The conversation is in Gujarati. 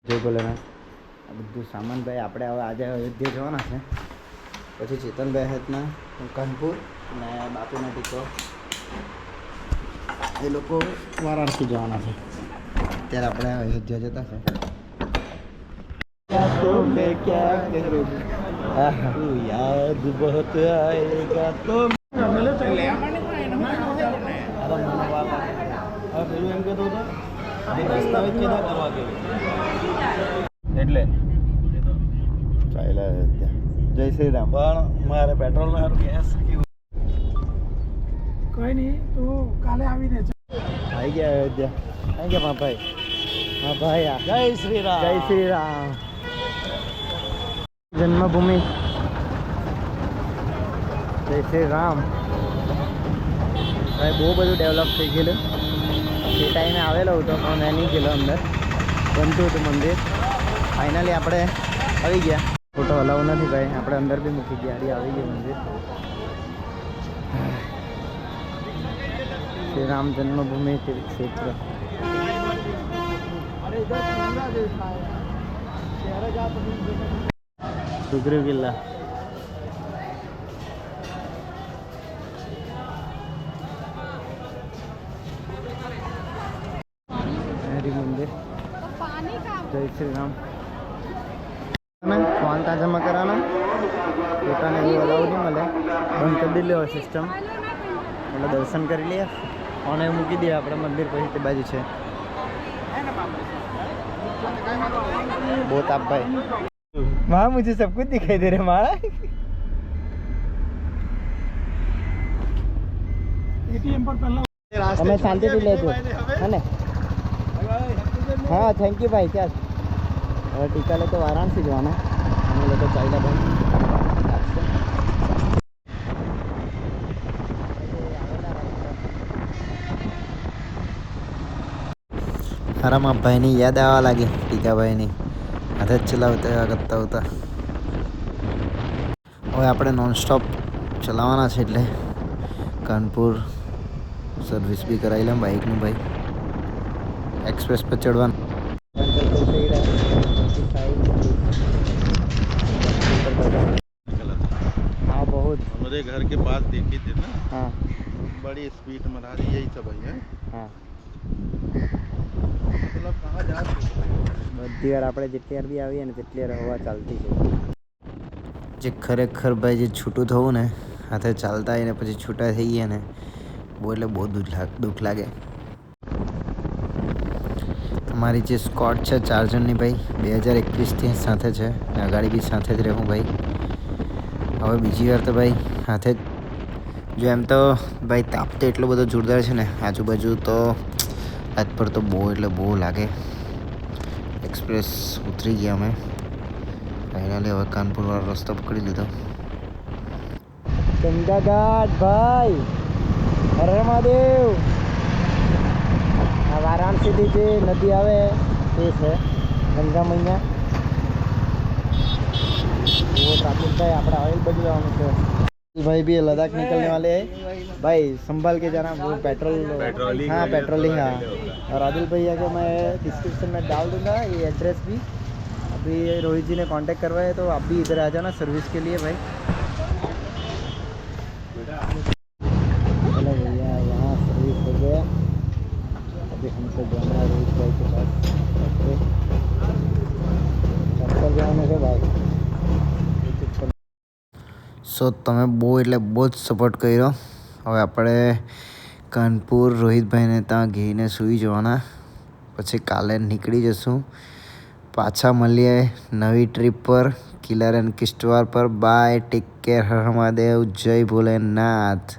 જય ભોલેનાથ. આ બધું સામાન ભાઈ આપણે હવે આજે અયોધ્યા જવાના છે. પછી ચેતનભાઈ હેતના કાનપુર અને બાપુના ટીકો એ લોકો વારાણસી જવાના છે. અત્યારે આપણે અયોધ્યા જતા છે. યાદ બહત આયેગા તો પેલું એમ કહેતો હતો દસ્તાવેજ કેદા કરવા કે એટલે ચાલ્યા ત્યાં. જય શ્રી રામ. પણ મારે પેટ્રોલ ના ગેસ કઈ નહીં, તું કાલે આવીને આવી ગયા અયોધ્યા. આવી ગયા ભાઈ. હા ભાઈ. જય શ્રી રામ. જય શ્રી રામ. જન્મભૂમિ. જય શ્રી રામ. ભાઈ બહુ બધું ડેવલપ થઈ ગયેલું. એ ટાઈમે આવેલો હતો પણ મેં નહીં ગયેલો અંદર. બનતું હતું મંદિર. ફાઇનલી આપણે આવી ગયા. ફોટો અલાવ નથી ભાઈ. આપણે અંદર બી મૂકી ગયા. આવી ગયું મંદિર. શ્રી રામ જન્મભૂમિ ક્ષેત્ર. સુગ્રીવ કિલ્લા. મંदिર. जय श्री राम. फोन का जमा कराना फोटा ने भी अलाउ नहीं मिले. बंद कर दिले सिस्टम. मतलब दर्शन कर लिए और मूकी दिया अपने मंदिर पर बाजू है. बहुत आप भाई वहाँ मुझे सब कुछ दिखाई दे रहे माँ. एटीएम पर पहला हमें शांति भी ले दो है ना. हाँ थैंक यू भाई. क्या હવે ટીકા લેતો વારાણસી જવાના. અમે લોકો ચાલ્યા ભાઈ. મારામાં ભાઈની યાદ આવવા લાગી. ટીકાભાઈની હાથે જ ચલાવતા કરતા હતા. હવે આપણે નોનસ્ટોપ ચલાવવાના છે એટલે કાનપુર સર્વિસ બી કરાવી લઉં બાઇકનું ભાઈ. एक्सप्रेस पर चढ़वाना. हाँ बहुत. हमारे घर के पास देखी थी ना. हाँ बड़ी स्पीड में रहा रही. यही सब है. हाँ मतलब कहाँ जा બધી વાર આપણે જેટલી વાર બી આવીએ ને તેટલી વાર હવા ચાલતી છે. જે ખરેખર ભાઈ જે છૂટું થવું ને હાથે ચાલતા આવીને પછી છૂટા થઈ ગયા ને બહુ એટલે બહુ દુઃખ લાગે. મારી જે સ્કોટ છે 4 જણની ભાઈ 2021થી સાથે છે ને અગાડી બી સાથે જ રહું ભાઈ. હવે બીજી વાર તો ભાઈ હાથે જ જો એમ તો ભાઈ તાપ તો એટલો બધો જોરદાર છે ને આજુબાજુ તો આજ પર તો બહુ એટલે બહુ લાગે. એક્સપ્રેસ ઉતરી ગયા અમે ફાઇનલી. હવે કાનપુરવાળો રસ્તો પકડી લીધો. ગંગા ઘાટ ભાઈ. હર હર મહાદેવ. આ વારાણસીથી જે નદી આવે એ છે ગંગા મૈયા. वो ट्रैफिक भाई अपना ऑयल बदलवाना है भाई. भी लद्दाख निकलने वाले हैं भाई. संभाल के जाना. वो पेट्रोल. हाँ पेट्रोलिंग. हाँ और आदिल भैया को मैं डिस्क्रिप्शन में डाल दूंगा ये एड्रेस भी. अभी रोहित जी ने कांटेक्ट करवाया तो आप भी इधर आ जाना सर्विस के लिए भाई. चलो भैया यहाँ सर्विस हो गया. अभी हमको जाना है रोहित भाई के पास. चक्कर जाने के भाई. સો તમે બહુ એટલે બહુ જ સપોર્ટ કર્યો. હવે આપણે કાનપુર રોહિતભાઈને ત્યાં ઘેરીને સૂઈ જવાના. પછી કાલે નીકળી જશું. પાછા મળીએ નવી ટ્રીપ પર કિલાર એન્ડ કિશ્તવાડ પર. Bye. Take care. Har Har Mahadev. જય ભોલેનાથ.